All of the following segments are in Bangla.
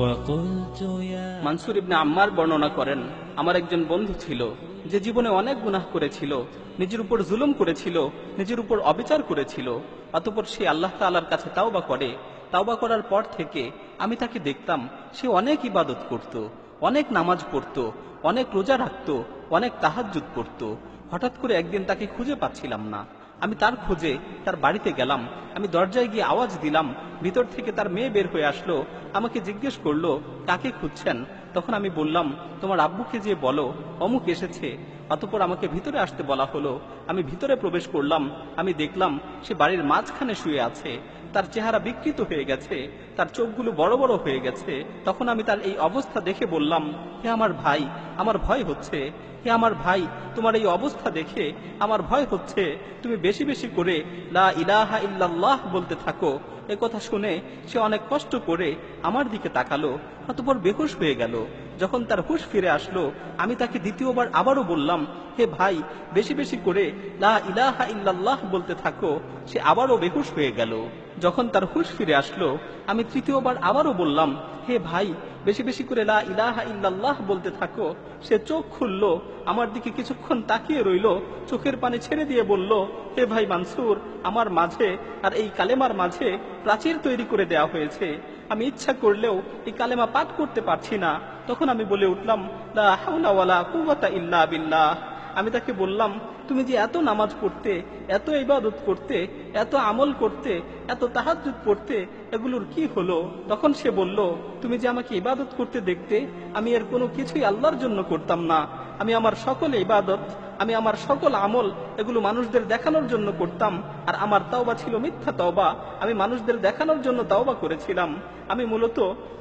وقلت يا মানসুর ইবনে আম্মার বর্ণনা করেন, আমার একজন বন্ধু ছিল যে জীবনে অনেক গুনাহ করেছিল, নিজের উপর জুলুম করেছিল, নিজের উপর অবিচার করেছিল। অতঃপর সে আল্লাহ তাআলার কাছে তাওবা করে। তাওবা করার পর থেকে আমি তাকে দেখতাম সে অনেক ইবাদত করত, অনেক নামাজ পড়ত, অনেক রোজা রাখত, অনেক তাহাজ্জুদ করত। হঠাৎ করে একদিন তাকে খুঁজে পাচ্ছিলাম না। আমি তার খোঁজে তার বাড়িতে গেলাম। আমি দরজায় গিয়ে আওয়াজ দিলাম, ভিতর থেকে তার মেয়ে বের হয়ে আসলো। আমাকে জিজ্ঞেস করলো, কাকে খুঁজছেন? তখন আমি বললাম, তোমার আব্বুকে যে বলো অমুক এসেছে। অতঃপর আমাকে ভিতরে আসতে বলা হলো। আমি ভিতরে প্রবেশ করলাম। আমি দেখলাম সে বাড়ির মাঝখানে শুয়ে আছে। তার চেহারা বিকৃত হয়ে গেছে, তার চোখগুলো বড় বড় হয়ে গেছে। তখন আমি তার এই অবস্থা দেখে বললাম, হে আমার ভাই, আমার ভয় হচ্ছে। হে আমার ভাই, তোমার এই অবস্থা দেখে আমার ভয় হচ্ছে। তুমি বেশি বেশি করে লা ইলাহা ইল্লাল্লাহ বলতে থাকো। এ কথা শুনে সে অনেক কষ্ট করে আমার দিকে তাকালো, অতঃপর বেহুশ হয়ে গেল। যখন তার হুঁশ ফিরে আসলো, আমি তাকে দ্বিতীয়বার আবারও বললাম, হে ভাই, বেশি বেশি করে লা ইলাহা ইল্লাল্লাহ বলতে থাকো। সে আবারও বেহুশ হয়ে গেল। যখন তার হুঁশ ফিরে আসলো, আমি তৃতীয়বার আবারও বললাম, হে ভাই, বেশি বেশি করে লা ইলাহা ইল্লাল্লাহ বলতে থাকো। সে চোখ খুললো, আমার দিকে কিছুক্ষণ তাকিয়ে রইল, চোখের পানি ছেড়ে দিয়ে বলল, হে ভাই মানসুর, আমার মাঝে আর এই কালেমার মাঝে প্রাচীর তৈরি করে দেয়া হয়েছে। আমি ইচ্ছা করলেও এই কালেমা পাঠ করতে পারছি না। তখন আমি বলে উঠলাম, লা হাওলা ওয়ালা কুওয়াতা ইল্লা বিল্লাহ। আমি তাকে বললাম, তুমি যে এত নামাজ পড়তে, এত ইবাদত করতে, এত আমল করতে, এত তাহাজ্জুদ পড়তে, এগুলোর কি হলো? তখন সে বলল, তুমি যে আমাকে ইবাদত করতে দেখতে, আমি এর কোনো কিছুই আল্লাহর জন্য করতাম না। আমি আমার সকল ইবাদত, আমি আমার সকল আমল, এগুলো মানুষদের দেখানোর জন্য করতাম। আর আমার তাওবা ছিল মিথ্যা তাওবা। আমি মানুষদের দেখানোর জন্য তাওবা করেছিলাম। আমি মূলত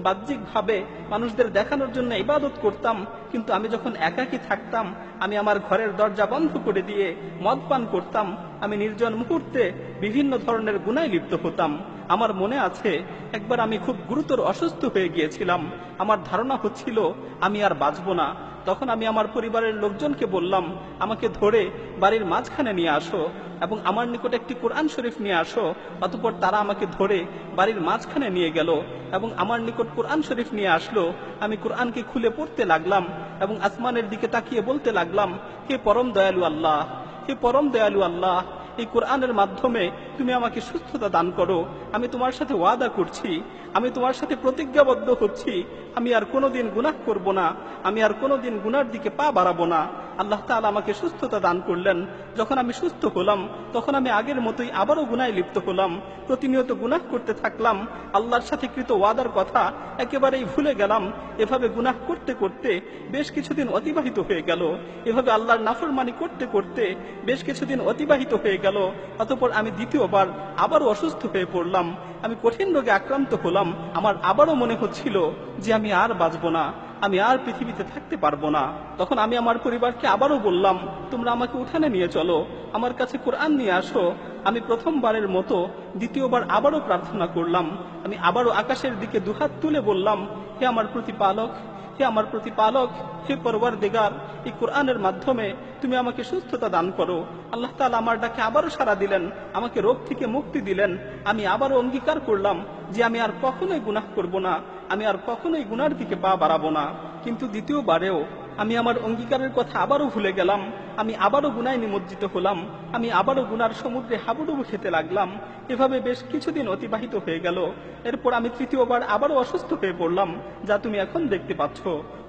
বাহ্যিকভাবে মানুষদের দেখানোর জন্য ইবাদত করতাম, কিন্তু আমি যখন একাকী থাকতাম, আমি আমার ঘরের দরজা বন্ধ করে দিয়ে মদ পান করতাম। আমি নির্জন মুহূর্তে বিভিন্ন ধরনের গুনায় লিপ্ত হতাম। আমার মনে আছে, একবার আমি খুব গুরুতর অসুস্থ হয়ে গিয়েছিলাম। আমার ধারণা হচ্ছিল আমি আর বাঁচব না। তখন আমি আমার পরিবারের লোকজনকে বললাম, আমাকে ধরে বাড়ির মাঝখানে নিয়ে আসো এবং আমার নিকট একটি কোরআন শরীফ নিয়ে আসো। অতঃপর তারা আমাকে ধরে বাড়ির মাঝখানে নিয়ে গেল এবং আমার নিকট কোরআন শরীফ নিয়ে আসলো। আমি কোরআনকে খুলে পড়তে লাগলাম এবং আসমানের দিকে তাকিয়ে বলতে লাগলাম, হে পরম দয়ালু আল্লাহ, হে পরম দয়ালু আল্লাহ, এই কোরআনের মাধ্যমে তুমি আমাকে সুস্থতা দান করো। আমি তোমার সাথে ওয়াদা করছি, আমি তোমার সাথে প্রতিজ্ঞাবদ্ধ হচ্ছি, আমি আর কোনোদিন গুনাহ করব না, আমি আর কোনোদিন গুনার দিকে পা বাড়াবো না। আল্লাহ তাআলা আমাকে সুস্থতা দান করলেন। যখন আমি সুস্থ হলাম, তখন আমি আগের মতোই আবারও গুনায় লিপ্ত হলাম। প্রতিনিয়ত গুনাহ করতে থাকলাম। আল্লাহর সাথে কৃত ওয়াদার কথা একেবারেই ভুলে গেলাম। এভাবে গুনাহ করতে করতে বেশ কিছুদিন অতিবাহিত হয়ে গেল। এভাবে আল্লাহর নাফরমানি করতে করতে বেশ কিছুদিন অতিবাহিত হয়ে গেল। অতঃপর আমি দ্বিতীয়বার আবারও অসুস্থ হয়ে পড়লাম। আমি কঠিন রোগে আক্রান্ত হলাম। আমার আবারও মনে হচ্ছিল যে আমি আর বাঁচব না, আমি আর পৃথিবীতে থাকতে পারবো না। তখন আমি আমার পরিবারকে আবারও বললাম, তোমরা আমাকে উঠানে নিয়ে চলো, আমার কাছে কোরআন নিয়ে আসো। আমি প্রথমবারের মতো দ্বিতীয়বার আবারও প্রার্থনা করলাম। আমি আবারও আকাশের দিকে দুহাত তুলে বললাম, হে আমার প্রতিপালক, হে আমার প্রতিপালক, হে পরওয়ারদিগার, এই কোরআনের মাধ্যমে তুমি আমাকে সুস্থতা দান করো। আল্লাহ তাআলা আমার ডাকে আবারও সাড়া দিলেন, আমাকে রোগ থেকে মুক্তি দিলেন। আমি আবারও অঙ্গীকার করলাম যে আমি আর কখনোই গুনাহ করব না, আমি আর কখনোই গুনার দিকে পা বাড়াবো না। কিন্তু দ্বিতীয়বারেও আমি আমার অঙ্গীকারের কথা আবারও ভুলে গেলাম। আমি আবারও গুনায় নিমজ্জিত হলাম। আমি আবারও গুনার সমুদ্রে হাবুডুবু খেতে লাগলাম। এভাবে বেশ কিছুদিন অতিবাহিত হয়ে গেল। এরপর আমি তৃতীয়বার আবারও অসুস্থ হয়ে পড়লাম, যা তুমি এখন দেখতে পাচ্ছ।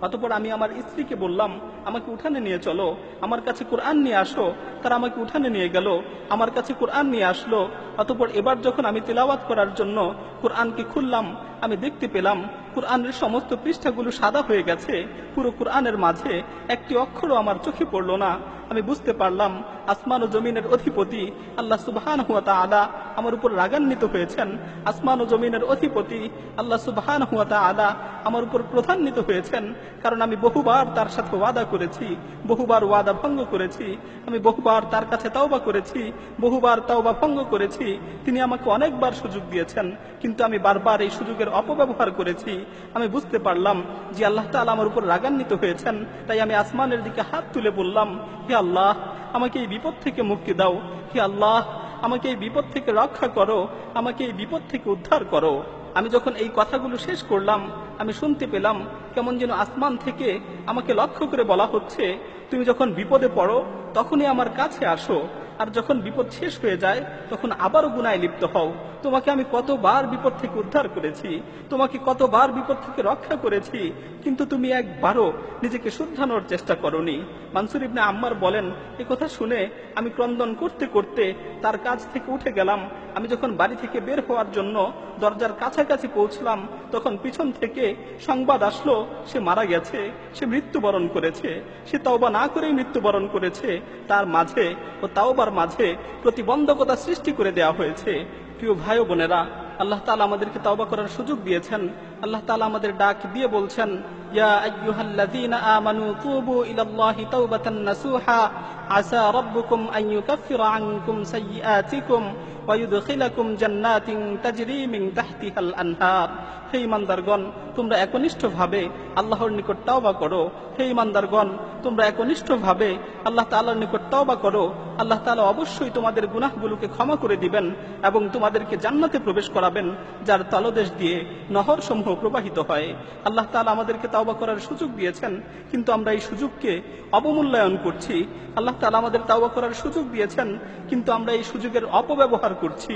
অতঃপর আমি আমার স্ত্রীকে বললাম, আমাকে উঠানে নিয়ে চলো, আমার কাছে কোরআন নিয়ে আসো। তারা আমাকে উঠানে নিয়ে গেল, আমার কাছে কোরআন নিয়ে আসলো। অতঃপর এবার যখন আমি তিলাওয়াত করার জন্য কোরআনকে খুললাম, আমি দেখতে পেলাম কোরআনের সমস্ত পৃষ্ঠাগুলো সাদা হয়ে গেছে। পুরো কোরআনের মাঝে একটি অক্ষরও আমার চোখে পড়ল না। আমি বুঝতে পারলাম আসমান ও জমিনের অধিপতি আল্লাহ সুবহানাহু ওয়া তাআলা আমার উপর রাগান্বিত হয়েছেন। আসমান ও জমিনের অধিপতি আল্লাহ সুবহানাহু ওয়া তাআলা আমার উপর প্রধান্বিত হয়েছেন, কারণ আমি বহুবার তার সাথে ওয়াদা করেছি, বহুবার ওয়াদা ভঙ্গ করেছি। আমি বহুবার তার কাছে তাওবা করেছি, বহুবার তাওবা ভঙ্গ করেছি। তিনি আমাকে অনেকবার সুযোগ দিয়েছেন, কিন্তু আমি বারবার এই সুযোগের অপব্যবহার করেছি। আমি বুঝতে পারলাম যে আল্লাহ তাআলা আমার উপর রাগান্বিত হয়েছেন। তাই আমি আসমানের দিকে হাত তুলে বললাম, হে আল্লাহ, আমাকে এই বিপদ থেকে মুক্তি দাও। হে আল্লাহ, আমাকে এই বিপদ থেকে রক্ষা করো, আমাকে এই বিপদ থেকে উদ্ধার করো। আমি যখন এই কথাগুলো শেষ করলাম, আমি শুনতে পেলাম কেমন যেন আসমান থেকে আমাকে লক্ষ্য করে বলা হচ্ছে, তুমি যখন বিপদে পড়ো তখনই আমার কাছে আসো, আর যখন বিপদ শেষ হয়ে যায় তখন আবারও গুনায় লিপ্ত হও। তোমাকে আমি কতবার বিপদ থেকে উদ্ধার করেছি, তোমাকে কতবার বিপদ থেকে রক্ষা করেছি, কিন্তু তুমি একবারও নিজেকে শুধরানোর চেষ্টা করনি। মানসুর ইবনে আম্মার বলেন, এই কথা শুনে আমি ক্রন্দন করতে করতে তার কাছ থেকে উঠে গেলাম। আমি যখন বাড়ি থেকে বের হওয়ার জন্য দরজার কাছাকাছি পৌঁছলাম, তখন পিছন থেকে সংবাদ আসলো সে মারা গেছে, সে মৃত্যুবরণ করেছে। সে তওবা না করেই মৃত্যুবরণ করেছে। তার মাঝে ও তাওবার মাঝে প্রতিবন্ধকতা সৃষ্টি করে দেওয়া হয়েছে। প্রিয় ভাই ও বোনেরা, আল্লাহ তাআলা আমাদেরকে তওবা করার সুযোগ দিয়েছেন। আল্লাহ তাআলা আমাদের ডাক দিয়ে বলছেন, ইয়া আইয়ুহাল্লাযীনা আমানু তুবু ইলাল্লাহি তাওবাতান নাসুহা আসা রাব্বুকুম আন ইউকাফফিরা আনকুম সাইয়্যাতিকুম ওয়া ইউদখিলাকুম জান্নাতিন তাজরি মিন তাহতিহাল আনহার। হে ঈমানদারগণ, তোমরা একনিষ্ঠভাবে আল্লাহর নিকট তওবা করো। হে ঈমানদারগণ, তোমরা একনিষ্ঠভাবে আল্লাহ তাআলার নিকট তওবা করো। আল্লাহ তাআলা অবশ্যই তোমাদের গুনাহগুলোকে ক্ষমা করে দিবেন এবং তোমাদেরকে জান্নাতে প্রবেশ করাবেন, যার তলদেশ দিয়ে নহরসমূহ প্রবাহিত হয়। আল্লাহ তাআলা আমাদেরকে তওবা করার সুযোগ দিয়েছেন, কিন্তু আমরা এই সুযোগকে অবমূল্যায়ন করছি। আল্লাহ তাআলা আমাদের তওবা করার সুযোগ দিয়েছেন, কিন্তু আমরা এই সুযোগের অপব্যবহার করছি।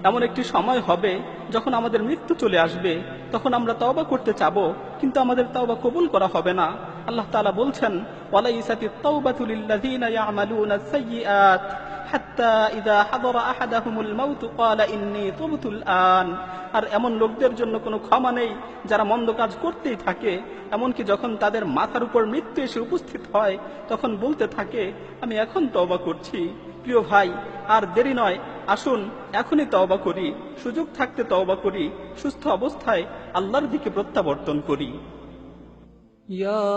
এমন একটি সময় হবে যখন আমাদের মৃত্যু চলে আসবে, তখন আমরা তওবা করতে চাবো, কিন্তু আমাদের তওবা কবুল করা হবে না। আল্লাহ তাআলা বলছেন, ওয়ালাইসাতিত তাওবাতু লিল্লাযীনা ইয়ামালুনাস সাইয়্যাত হাত্তা ইযা হাদারা আহাদাহুমুল মাউতু ক্বালা ইন্নী তুবতুল আন। আর এমন লোকদের জন্য কোনো ক্ষমা নেই যারা মন্দ কাজ করতেই থাকে, এমনকি যখন তাদের মাথার উপর মৃত্যু এসে উপস্থিত হয় তখন বলতে থাকে, আমি এখন তওবা করছি। প্রিয় ভাই, আর দেরি নয়, আসুন এখনই তওবা করি, সুযোগ থাকতে তওবা করি, সুস্থ অবস্থায় আল্লাহর দিকে প্রত্যাবর্তন করি। يا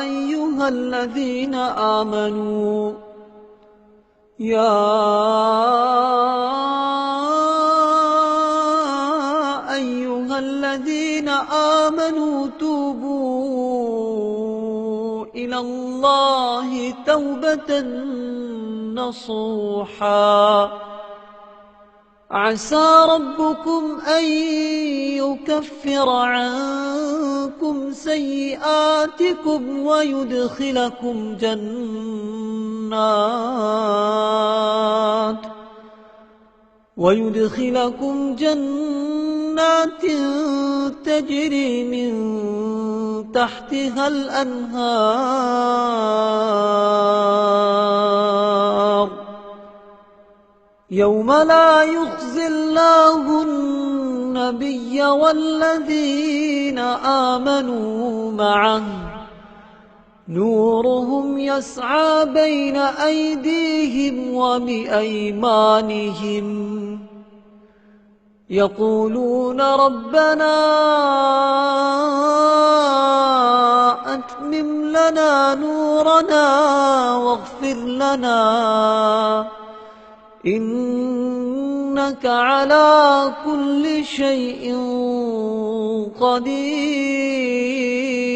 أيها الذين آمنوا يا أيها الذين آمنوا توبوا إلى الله توبة نصوحا عسى ربكم أن يكفر عنكم سيئاتكم ويدخلكم جنات تجري من تحتها الأنهار يوم لا يخزي الله النبي والذين آمنوا معه نورهم يسعى بين أيديهم وبأيمانهم يقولون ربنا أتمم لنا نورنا واغفر لنا إنك على كل شيء قدير